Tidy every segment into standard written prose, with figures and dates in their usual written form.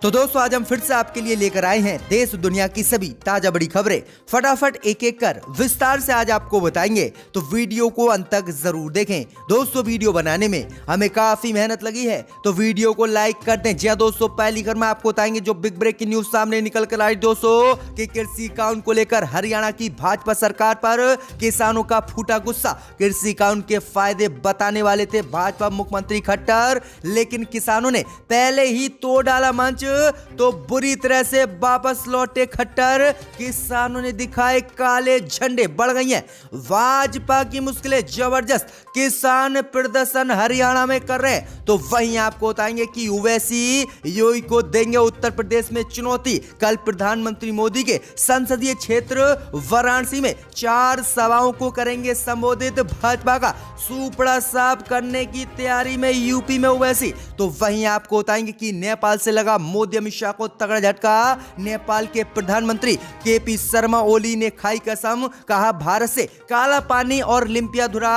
तो दोस्तों आज हम फिर से आपके लिए लेकर आए हैं देश दुनिया की सभी ताजा बड़ी खबरें। फटाफट एक एक कर विस्तार से आज आपको बताएंगे, तो वीडियो को अंत तक जरूर देखें। दोस्तों वीडियो बनाने में हमें काफी मेहनत लगी है, तो वीडियो को लाइक कर दें। जी हां दोस्तों, पहली खबर में आपको बताएंगे जो बिग ब्रेक की न्यूज सामने निकल कर आई दोस्तों कि कृषि कानून को लेकर हरियाणा की भाजपा सरकार पर किसानों का फूटा गुस्सा। कृषि कानून के फायदे बताने वाले थे भाजपा मुख्यमंत्री खट्टर, लेकिन किसानों ने पहले ही तोड़ डाला मंच, तो बुरी तरह से वापस लौटे खट्टर। किसानों ने दिखाए काले झंडे, बढ़ गई हैं भाजपा की मुश्किलें जबरदस्त। किसान प्रदर्शन हरियाणा में कर रहे हैं, तो वहीं आपको बताएंगे कि ओवैसी योगी को देंगे उत्तर प्रदेश में चुनौती। कल प्रधानमंत्री मोदी के संसदीय क्षेत्र वाराणसी में 4 सभाओं को करेंगे संबोधित। भाजपा का सुपड़ा साफ करने की तैयारी में यूपी में ओवैसी। तो वहीं आपको बताएंगे कि नेपाल से लगा मोदी अमित शाह को तगड़ा झटका। नेपाल के प्रधानमंत्री केपी शर्मा ओली ने खाई कसम, कहा भारत से काला पानी और लिम्पियाधुरा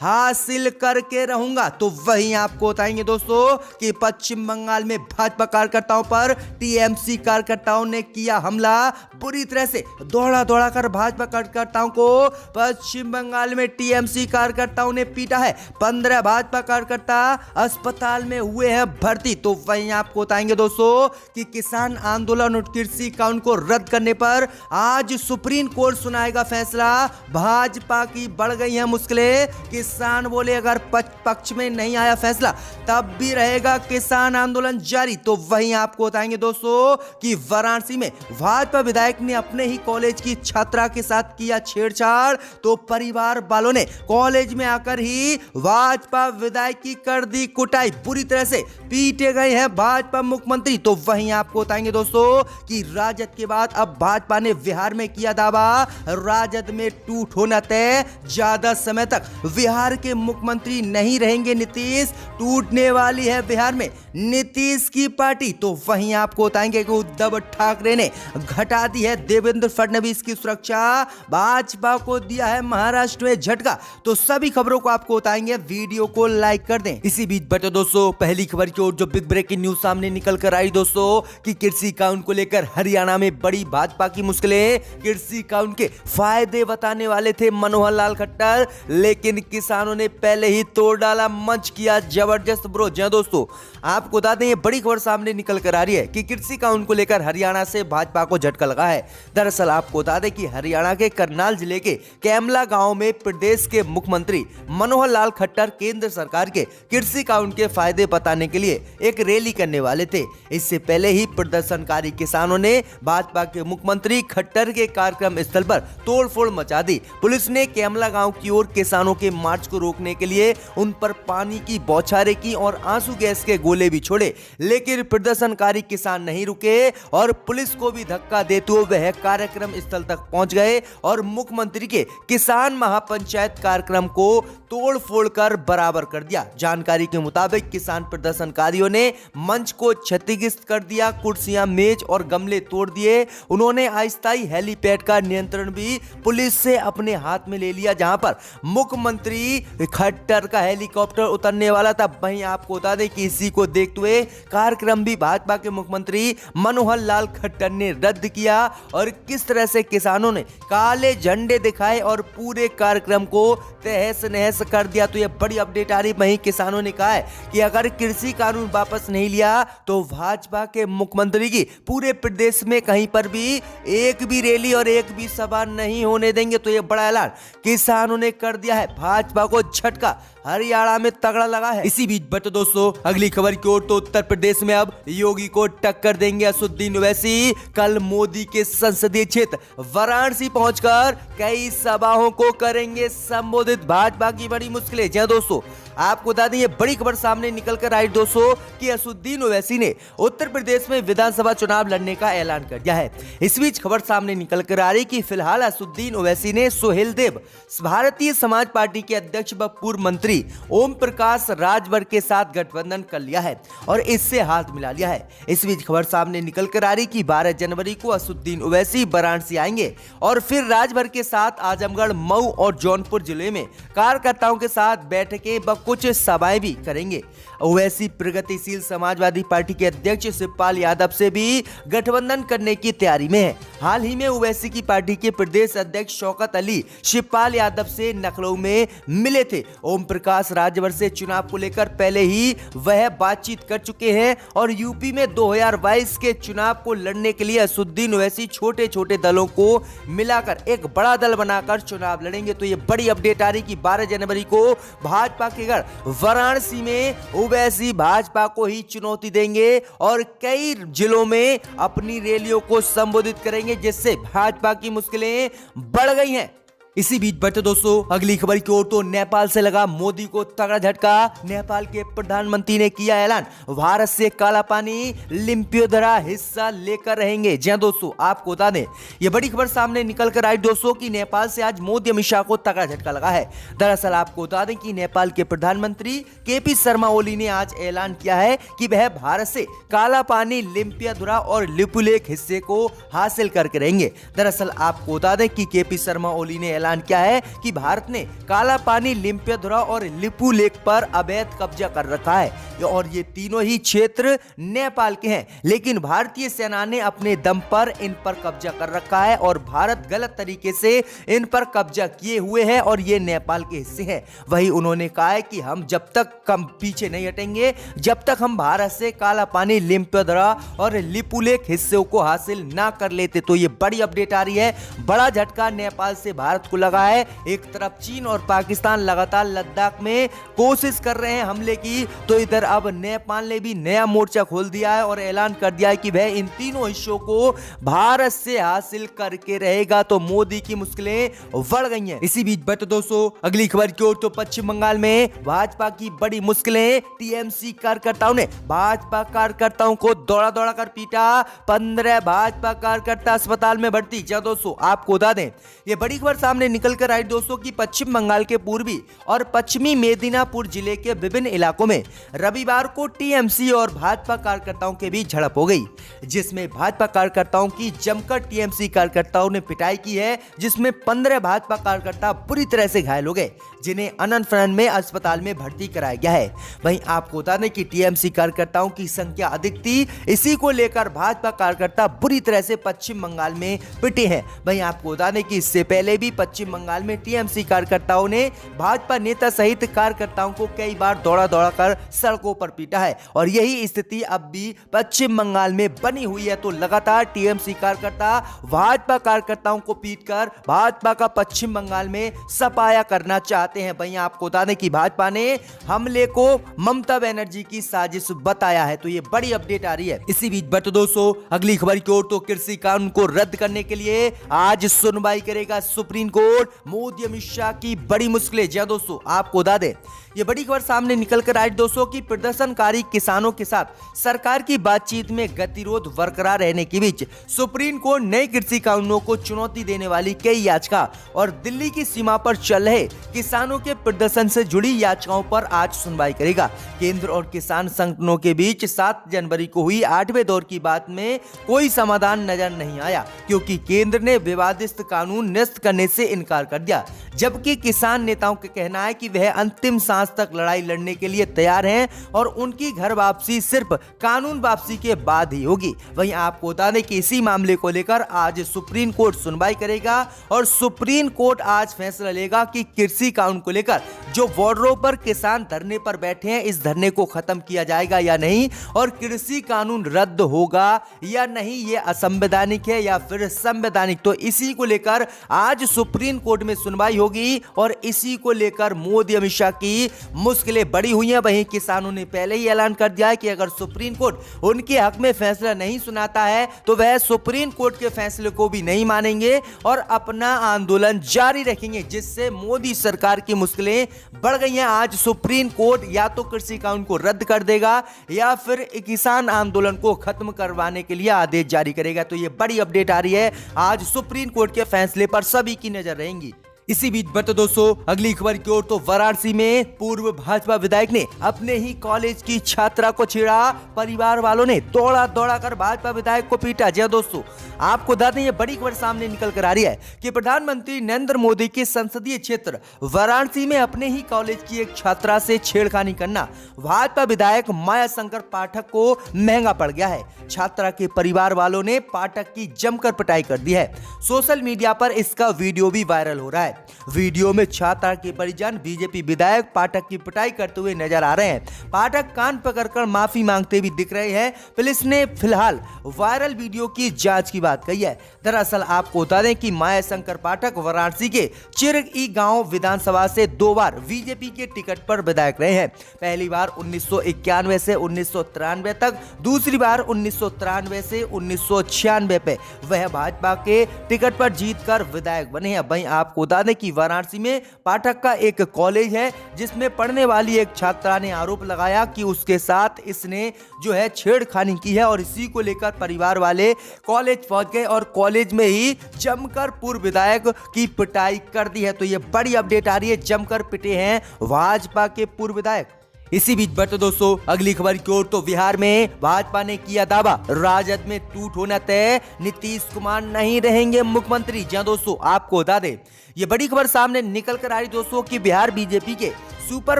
हासिल करके रहूंगा। तो वहीं आपको बताएंगे दोस्तों कि पश्चिम बंगाल में भाजपा कार्यकर्ताओं पर टीएमसी कार्यकर्ताओं ने किया हमला। बुरी तरह से दौड़ा कर भाजपा कार्यकर्ताओं को पश्चिम बंगाल में टीएमसी कार्यकर्ताओं ने पीटा है। 15 भाजपा कार्यकर्ता अस्पताल में हुए हैं भर्ती। तो वहीं आपको बताएंगे दोस्तों कि किसान आंदोलन और कृषि कानून को रद्द करने पर आज सुप्रीम कोर्ट सुनाएगा फैसला। भाजपा की बढ़ गई हैं मुश्किलें। किसान बोले अगर पक्ष में नहीं आया फैसला तब भी रहेगा किसान आंदोलन जारी। तो वहीं आपको बताएंगे दोस्तों कि वाराणसी में भाजपा विधायक ने अपने ही कॉलेज की छात्रा के साथ किया छेड़छाड़, तो परिवार वालों ने कॉलेज में आकर ही भाजपा विधायक की कर दी कुटाई। बुरी तरह से पीटे गए हैं भाजपा मुख्यमंत्री। तो वहीं आपको बताएंगे दोस्तों कि राजद के बाद अब भाजपा ने बिहार में किया दावा, राजद में टूट होना तय। ज्यादा समय तक बिहार के मुख्यमंत्री नहीं रहेंगे नीतीश, टूटने वाली है बिहार में नीतीश की पार्टी। तो वहीं आपको बताएंगे कि उद्धव ठाकरे ने घटा दी है देवेंद्र फडणवीस की सुरक्षा, भाजपा को दिया है महाराष्ट्र में झटका। तो सभी खबरों को आपको बताएंगे, वीडियो को लाइक कर दें। इसी बीच बटे दोस्तों पहली खबर की ओर जो बिग ब्रेक की न्यूज सामने निकल कर आई दोस्तों कि कृषि कानून को लेकर हरियाणा में बड़ी भाजपा की मुश्किलें। कृषि कानून के फायदे बताने वाले थे मनोहर लाल खट्टर, लेकिन किसानों ने पहले ही तोड़ डाला मंच, किया जबरदस्त विरोध। जी दोस्तों आपको बता दें ये बड़ी खबर सामने निकल कर आ रही है कि कृषि कानून को लेकर हरियाणा से भाजपा को झटका लगा है। दरअसल आपको बता दें कि हरियाणा के करनाल जिले के कैमला गांव में प्रदेश के मुख्यमंत्री मनोहर लाल खट्टर केंद्र सरकार के कृषि कानून के फायदे बताने के लिए एक रैली करने वाले थे। इससे पहले ही प्रदर्शनकारी किसानों ने भाजपा के मुख्यमंत्री खट्टर के कार्यक्रम स्थल पर तोड़फोड़ मचा दी। पुलिस ने कैमला गांव की ओर किसानों के मार्च को रोकने के लिए उन पर पानी की बौछारें की और आंसू गैस के गोले भी छोड़े, लेकिन प्रदर्शनकारी किसान नहीं रुके और पुलिस को भी धक्का देते हुए वह कार्यक्रम स्थल तक पहुंच गए और मुख्यमंत्री के किसान महापंचायत कार्यक्रम को तोड़फोड़ कर बराबर कर दिया। जानकारी के मुताबिक किसान प्रदर्शनकारियों ने मंच को क्षतिग्रस्त कर दिया, कुर्सियां, मेज और गमले तोड़ दिए। उन्होंने अस्थायी हेलीपैड का नियंत्रण भी पुलिस से अपने हाथ में ले लिया, जहां पर मुख्यमंत्री खट्टर का हेलीकॉप्टर उतरने वाला था। वहीं आपको बता दें कि इसी को देखते हुए कार्यक्रम भी भाजपा के मुख्यमंत्री मनोहर लाल खट्टर ने रद्द किया और किस तरह से किसानों ने काले झंडे दिखाए और पूरे कार्यक्रम को तहस नहस कर दिया। तो यह बड़ी अपडेट आ रही। वहीं किसानों ने कहा है कि अगर कृषि कानून वापस नहीं लिया तो भाजपा के मुख्यमंत्री की पूरे प्रदेश में कहीं पर भी एक भी रैली और एक भी सभा नहीं होने देंगे। तो यह बड़ा ऐलान किसानों ने कर दिया है। भाजपा को झटका हरियाणा में तगड़ा लगा है। इसी बीच बट दोस्तों अगली खबर की ओर तो उत्तर प्रदेश में अब योगी को टक्कर देंगे असदुद्दीन ओवैसी। कल मोदी के संसदीय क्षेत्र वाराणसी पहुंचकर कई सभाओं को करेंगे संबोधित। भाजपा की बड़ी मुश्किलें। जी दोस्तों आपको बता दें ये बड़ी खबर सामने निकल कर आई दोस्तों कि असदुद्दीन ओवैसी ने उत्तर प्रदेश में विधानसभा चुनाव लड़ने का ऐलान कर दिया है। इस बीच खबर सामने निकल कर आ रही कि फिलहाल असदुद्दीन ओवैसी ने सोहेल देव, भारतीय समाज पार्टी के अध्यक्ष व पूर्व मंत्री ओम प्रकाश राजभर के साथ गठबंधन कर लिया है और इससे हाथ मिला लिया है। इस बीच खबर सामने निकल कर आ रही कि 12 जनवरी को असदुद्दीन ओवैसी वाराणसी आएंगे और फिर राजभर के साथ आजमगढ़, मऊ और जौनपुर जिले में कार्यकर्ताओं के साथ बैठकें व कुछ सभाएं भी करेंगे। ओवैसी प्रगतिशील समाजवादी पार्टी के अध्यक्ष शिवपाल यादव से भी गठबंधन करने की तैयारी में है। हाल ही में ओवैसी की पार्टी के प्रदेश अध्यक्ष शौकत अली शिवपाल यादव से लखनऊ में मिले थे। ओम प्रकाश राजभर से चुनाव को लेकर पहले ही वह बातचीत कर चुके हैं और यूपी में 2022 के चुनाव को लड़ने के लिए असदुद्दीन ओवैसी छोटे छोटे दलों को मिलाकर एक बड़ा दल बनाकर चुनाव लड़ेंगे। तो ये बड़ी अपडेट आ रही कि 12 जनवरी को भाजपा के घर वाराणसी में ओवैसी भाजपा को ही चुनौती देंगे और कई जिलों में अपनी रैलियों को संबोधित करेंगे, जिससे भाजपा की मुश्किलें बढ़ गई हैं। इसी बीच बढ़ते दोस्तों अगली खबर की ओर, तो नेपाल से लगा मोदी को तगड़ा झटका। नेपाल के प्रधानमंत्री ने किया ऐलान, भारत से काला पानी लिम्पियोधरा हिस्सा लेकर रहेंगे। जी हां दोस्तों, आपको बता दें यह बड़ी खबर सामने निकल कर आई दोस्तों कि नेपाल से आज मोदी अमित शाह को तगड़ा झटका लगा है। दरअसल आपको बता दें कि नेपाल के प्रधानमंत्री केपी शर्मा ओली ने आज ऐलान किया है कि वह भारत से काला पानी लिम्पियोधरा और लिपुलेख हिस्से को हासिल करके रहेंगे। दरअसल आपको बता दें कि केपी शर्मा ओली ने ऐलान किया है कि भारत ने काला पानी लिम्पियोधरा और लिपु लेक पर अवैध कब्जा कर रखा है और ये तीनों ही क्षेत्र नेपाल के हैं, लेकिन भारतीय सेना ने अपने दम पर इन पर कब्जा कर रखा है और भारत गलत तरीके से इन पर कब्जा किए हुए है और ये नेपाल के हिस्से हैं। वही उन्होंने कहा है कि हम जब तक कम पीछे नहीं हटेंगे जब तक हम भारत से काला पानी लिम्पियोधरा और लिपु लेक हिस्सों को हासिल ना कर लेते। तो ये बड़ी अपडेट आ रही है, बड़ा झटका नेपाल से भारत को लगा है। एक तरफ चीन और पाकिस्तान लगातार लद्दाख में कोशिश कर रहे हैं हमले की, तो इधर अब नेपाल ने भी नया मोर्चा खोल दिया है और ऐलान कर दिया है कि वह इन तीनों हिस्सों को भारत से हासिल करके रहेगा। तो मोदी की मुश्किलें बढ़ गई हैं। इसी बीच बढ़ते दोस्तों अगली खबर की ओर, तो पश्चिम बंगाल में भाजपा की बड़ी मुश्किलें। टीएमसी कार्यकर्ताओं ने भाजपा कार्यकर्ताओं को दौड़ा दौड़ा कर पीटा। 15 भाजपा कार्यकर्ता अस्पताल में भर्ती। क्या दोस्तों आपको बता दें यह बड़ी खबर सामने निकल कर आई दोस्तों कि पश्चिम बंगाल के पूर्वी और पश्चिमी मेदिनीपुर जिले के विभिन्न इलाकों में रविवार को टीएमसी और भाजपा कार्यकर्ताओं के बीच झड़प हो गई, जिसमें भाजपा कार्यकर्ताओं की जमकर टीएमसी कार्यकर्ताओं ने पिटाई की है, जिसमें 15 भाजपा कार्यकर्ता बुरी तरह से घायल हो गए, जिन्हें अनंतनाग में अस्पताल में भर्ती कराया गया है। वहीं आपको बता दें कि टीएमसी कार्यकर्ताओं की संख्या अधिक थी, इसी को लेकर भाजपा कार्यकर्ता बुरी तरह से पश्चिम बंगाल में पिटे हैं। वहीं आपको बता दें कि इससे पहले भी पश्चिम बंगाल में टीएमसी कार्यकर्ताओं ने भाजपा नेता सहित कार्यकर्ताओं को कई बार दौड़ा दौड़ा कर सड़कों पर पीटा है और यही स्थिति अब भी पश्चिम बंगाल में बनी हुई है। तो लगातार टीएमसी कार्यकर्ता भाजपा कार्यकर्ताओं को पीटकर भाजपा का पश्चिम बंगाल में सफाया करना चाहते हैं। वहीं आपको बता दें कि भाजपा ने हमले को ममता बनर्जी की साजिश बताया है। तो ये बड़ी अपडेट आ रही है। इसी बीच बढ़ते दोस्तों अगली खबर की ओर, तो कृषि कानून को रद्द करने के लिए आज सुनवाई करेगा सुप्रीम कोर्ट। मोदी अमित शाह की बड़ी मुश्किलें। जी दोस्तों आपको बता दें ये बड़ी खबर सामने निकल कर आई दोस्तों कि प्रदर्शनकारी किसानों के साथ सरकार की बातचीत में गतिरोध बरकरार रहने के बीच सुप्रीम कोर्ट नए कृषि कानूनों को चुनौती देने वाली कई याचिका और दिल्ली की सीमा पर चल रहे किसानों के प्रदर्शन से जुड़ी याचिकाओं पर आज सुनवाई करेगा। केंद्र और किसान संगठनों के बीच 7 जनवरी को हुई 8वें दौर की बात में कोई समाधान नजर नहीं आया, क्योंकि केंद्र ने विवादित कानून निरस्त करने से इनकार कर दिया, जबकि किसान नेताओं का कहना है कि वह अंतिम सांस तक लड़ाई लड़ने के लिए तैयार हैं और उनकी घर वापसी सिर्फ कानून वापसी के बाद ही होगी। वहीं आपको बता दें कि इसी मामले को लेकर आज सुप्रीम कोर्ट सुनवाई करेगा और सुप्रीम कोर्ट आज फैसला लेगा कि कृषि कानून को लेकर जो बॉर्डरों पर किसान धरने पर बैठे हैं, इस धरने को खत्म किया जाएगा या नहीं और कृषि कानून रद्द होगा या नहीं, ये असंवैधानिक है या फिर संवैधानिक। तो इसी को लेकर आज सुप्रीम कोर्ट में सुनवाई होगी और इसी को लेकर मोदी अमित शाह की मुश्किलें बढ़ी हुई हैं। वहीं किसानों ने पहले ही ऐलान कर दिया है कि अगर सुप्रीम कोर्ट उनके हक में फैसला नहीं सुनाता है तो वह सुप्रीम कोर्ट के फैसले को भी नहीं मानेंगे और अपना आंदोलन जारी रखेंगे, जिससे मोदी सरकार की मुश्किलें बढ़ गई हैं। आज सुप्रीम कोर्ट या तो कृषि कानून को रद्द कर देगा या फिर किसान आंदोलन को खत्म करवाने के लिए आदेश जारी करेगा। तो यह बड़ी अपडेट आ रही है। आज सुप्रीम कोर्ट के फैसले पर सभी की नजर रहेंगी। इसी बीच बढ़ते दोस्तों अगली खबर की ओर, तो वाराणसी में पूर्व भाजपा विधायक ने अपने ही कॉलेज की छात्रा को छेड़ा। परिवार वालों ने दौड़ा दौड़ा कर भाजपा विधायक को पीटा। जी दोस्तों, आपको बता दें ये बड़ी खबर सामने निकल कर आ रही है कि प्रधानमंत्री नरेंद्र मोदी के संसदीय क्षेत्र वाराणसी में अपने ही कॉलेज की एक छात्रा से छेड़खानी करना भाजपा विधायक मायाशंकर पाठक को महंगा पड़ गया है। छात्रा के परिवार वालों ने पाठक की जमकर पिटाई कर दी है। सोशल मीडिया पर इसका वीडियो भी वायरल हो रहा है। वीडियो में छात्रा के परिजन बीजेपी विधायक पाठक की पिटाई करते हुए नजर आ रहे हैं। पाठक कान पकड़कर माफी मांगते भी दिख रहे हैं। पुलिस ने फिलहाल वायरल वीडियो की जांच की बात कही है। दरअसल आपको बता दें कि मायाशंकर पाठक वाराणसी के चिरई गांव विधानसभा से 2 बार बीजेपी के टिकट पर विधायक रहे हैं। पहली बार 1991 से 1993 तक, दूसरी बार 1993 से 1996 पे वह भाजपा के टिकट पर जीतकर विधायक बने हैं। वहीं आपको बता दें कि वाराणसी में पाठक का एक कॉलेज है जिसमें पढ़ने वाली एक छात्रा ने आरोप लगाया कि उसके साथ इसने जो है छेड़खानी की है और इसी को लेकर परिवार वाले कॉलेज पहुंच गए और कॉलेज में ही जमकर पूर्व विधायक की पिटाई कर दी है। तो ये बड़ी अपडेट आ रही है, जमकर पिटे हैं भाजपा के पूर्व विधायक। इसी बीच बढ़ते दोस्तों अगली खबर की ओर, तो बिहार में भाजपा ने किया दावा, राजद में टूट होना तय, नीतीश कुमार नहीं रहेंगे मुख्यमंत्री। जी दोस्तों, आपको बता दें ये बड़ी खबर सामने निकल कर आ रही दोस्तों कि बिहार बीजेपी के सुपर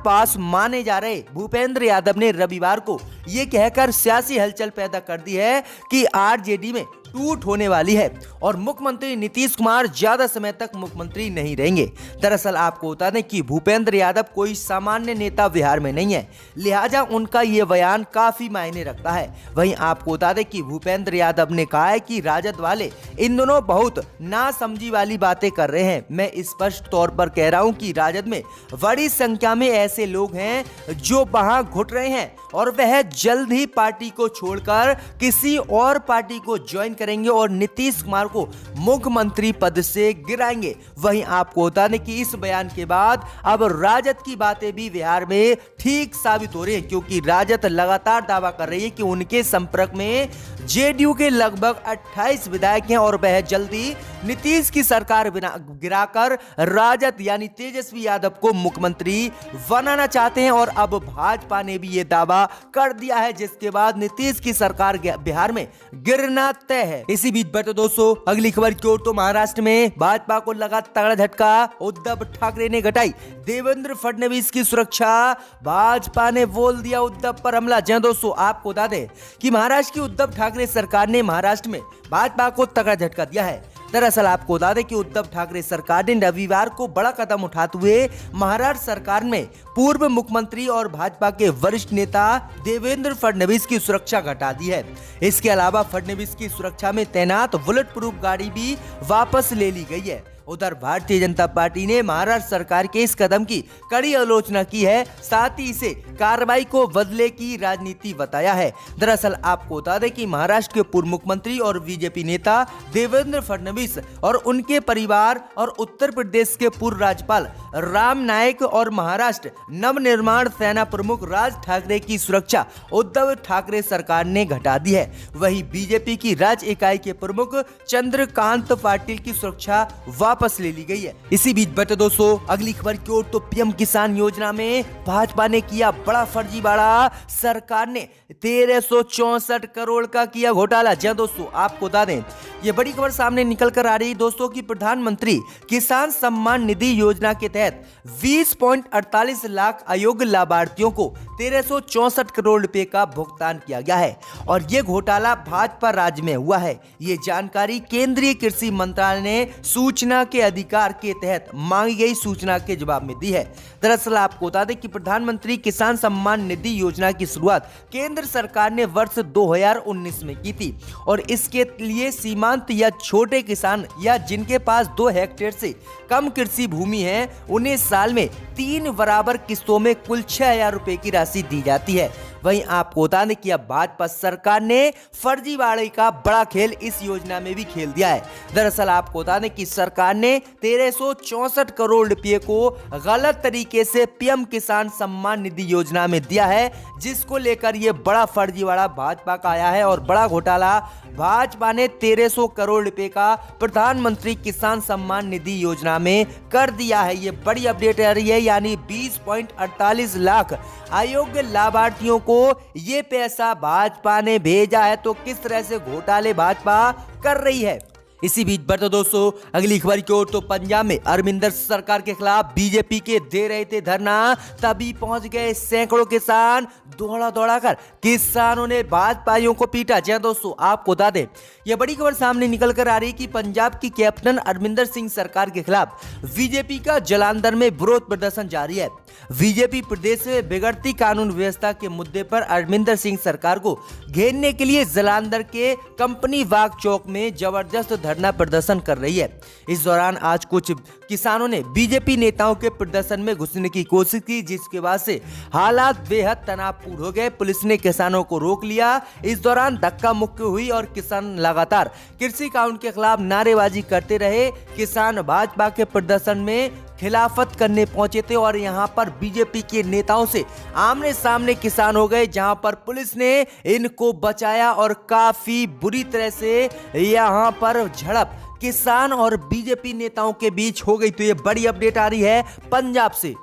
पास माने जा रहे भूपेंद्र यादव ने रविवार को ये कहकर सियासी हलचल पैदा कर दी है कि आरजेडी में टूट होने वाली है और मुख्यमंत्री नीतीश कुमार ज्यादा समय तक मुख्यमंत्री नहीं रहेंगे। दरअसल आपको बता दें कि भूपेंद्र यादव कोई सामान्य नेता बिहार में नहीं है, लिहाजा उनका ये बयान काफी मायने रखता है। वहीं आपको बता दें कि भूपेंद्र यादव ने कहा है कि राजद वाले इन दोनों बहुत नासमझी वाली बातें कर रहे हैं। मैं स्पष्ट तौर पर कह रहा हूं कि राजद में बड़ी संख्या में ऐसे लोग हैं जो वहां घुट रहे हैं और वह जल्द ही पार्टी को छोड़कर किसी और पार्टी को ज्वाइन करेंगे और नीतीश कुमार को मुख्यमंत्री पद से गिराएंगे। वहीं आपको बता दें कि इस बयान के बाद अब राजद की बातें भी बिहार में ठीक साबित हो रही हैं, क्योंकि राजद लगातार दावा कर रही है कि उनके संपर्क में जेडीयू के लगभग 28 विधायक हैं और वह जल्दी नीतीश की सरकार गिराकर राजद यानी तेजस्वी यादव को मुख्यमंत्री बनाना चाहते हैं। और अब भाजपा ने भी ये दावा कर दिया है, जिसके बाद नीतीश की सरकार बिहार में गिरना तय है। इसी बीच बढ़ते दोस्तों अगली खबर की ओर, तो महाराष्ट्र में भाजपा को लगा तगड़ा झटका, उद्धव ठाकरे ने घटाई देवेंद्र फडणवीस की सुरक्षा, भाजपा ने बोल दिया उद्धव पर हमला। जी दोस्तों, आपको बता दें कि महाराष्ट्र की उद्धव ठाकरे सरकार ने महाराष्ट्र में भाजपा को तगड़ा झटका दिया है। दरअसल आपको बता दें कि उद्धव ठाकरे सरकार ने रविवार को बड़ा कदम उठाते हुए महाराष्ट्र सरकार में पूर्व मुख्यमंत्री और भाजपा के वरिष्ठ नेता देवेंद्र फडणवीस की सुरक्षा घटा दी है। इसके अलावा फडणवीस की सुरक्षा में तैनात बुलेट प्रूफ गाड़ी भी वापस ले ली गई है। उधर भारतीय जनता पार्टी ने महाराष्ट्र सरकार के इस कदम की कड़ी आलोचना की है, साथ ही इसे कार्रवाई को बदले की राजनीति बताया है। दरअसल आपको बता दें कि महाराष्ट्र के पूर्व मुख्यमंत्री और बीजेपी नेता देवेंद्र फडणवीस और उनके परिवार और उत्तर प्रदेश के पूर्व राज्यपाल राम नाईक और महाराष्ट्र नवनिर्माण सेना प्रमुख राज ठाकरे की सुरक्षा उद्धव ठाकरे सरकार ने घटा दी है। वहीं बीजेपी की राज्य इकाई के प्रमुख चंद्रकांत पाटिल की सुरक्षा वापस ले ली गई है। इसी बीच बढ़ते दोस्तों अगली खबर की ओर, तो पीएम किसान योजना में भाजपा ने किया बड़ा फर्जीवाड़ा, सरकार ने 1364 करोड़ का किया घोटाला। जी दोस्तों, आपको बता दें ये बड़ी खबर सामने निकल कर आ रही है दोस्तों कि प्रधानमंत्री किसान सम्मान निधि योजना के तहत 20.48 लाख अयोग्य लाभार्थियों को 1364 करोड़ रुपए का भुगतान किया गया है और ये घोटाला भाजपा राज्य में हुआ है। ये जानकारी केंद्रीय कृषि मंत्रालय ने सूचना के अधिकार के तहत मांगी गई सूचना के जवाब में दी है। दरअसल आपको बता दें कि प्रधानमंत्री किसान सम्मान निधि योजना की शुरुआत केंद्र सरकार ने वर्ष 2019 में की थी और इसके लिए सीमांत या छोटे किसान या जिनके पास 2 हेक्टेयर से कम कृषि भूमि है उन्हें साल में 3 बराबर किस्तों में कुल 6000 रुपए की राशि दी जाती है। वहीं आपको बता दें कि अब भाजपा सरकार ने फर्जीवाड़े का बड़ा खेल इस योजना में भी खेल दिया है। दरअसल आपको बता दें कि सरकार ने 1364 करोड़ रुपए को गलत तरीके से पीएम किसान सम्मान निधि योजना में दिया है, जिसको लेकर यह बड़ा फर्जीवाड़ा भाजपा का आया है और बड़ा घोटाला भाजपा ने 1300 करोड़ रुपए का प्रधानमंत्री किसान सम्मान निधि योजना में कर दिया है। ये बड़ी अपडेट आ रही है, यानी 20.48 लाख अयोग्य लाभार्थियों को ये पैसा भाजपा ने भेजा है। तो किस तरह से घोटाले भाजपा कर रही है। इसी बीच बढ़ते दोस्तों अगली खबर की ओर, तो पंजाब में अमरिंदर सरकार के खिलाफ बीजेपी के दे रहे थे धरना, तभी पहुंच गए सैकड़ों किसान। दौड़ा कर किसानों ने भाजपाइयों को पीटा। जी दोस्तों, आपको बता दें यह बड़ी खबर सामने निकल कर आ रही है कि पंजाब की कैप्टन अमरिंदर सिंह सरकार के खिलाफ बीजेपी का जलंधर में विरोध प्रदर्शन जारी है। बीजेपी प्रदेश में बिगड़ती कानून व्यवस्था के मुद्दे पर अमरिंदर सिंह सरकार को घेरने के लिए जलंधर के कंपनी बाग चौक में जबरदस्त धरना प्रदर्शन कर रही है। इस दौरान आज कुछ किसानों ने बीजेपी नेताओं के प्रदर्शन में घुसने की कोशिश की, जिसके बाद से हालात बेहद तनावपूर्ण हो गए। पुलिस ने किसानों को रोक लिया। इस दौरान धक्का मुक्की हुई और किसान लगातार कृषि कानून के खिलाफ नारेबाजी करते रहे। किसान भाजपा के प्रदर्शन में खिलाफत करने पहुंचे थे और यहां पर बीजेपी के नेताओं से आमने सामने किसान हो गए, जहां पर पुलिस ने इनको बचाया और काफी बुरी तरह से यहां पर झड़प किसान और बीजेपी नेताओं के बीच हो गई। तो ये बड़ी अपडेट आ रही है पंजाब से।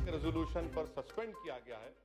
रेजोल्यूशन पर सस्पेंड किया गया है।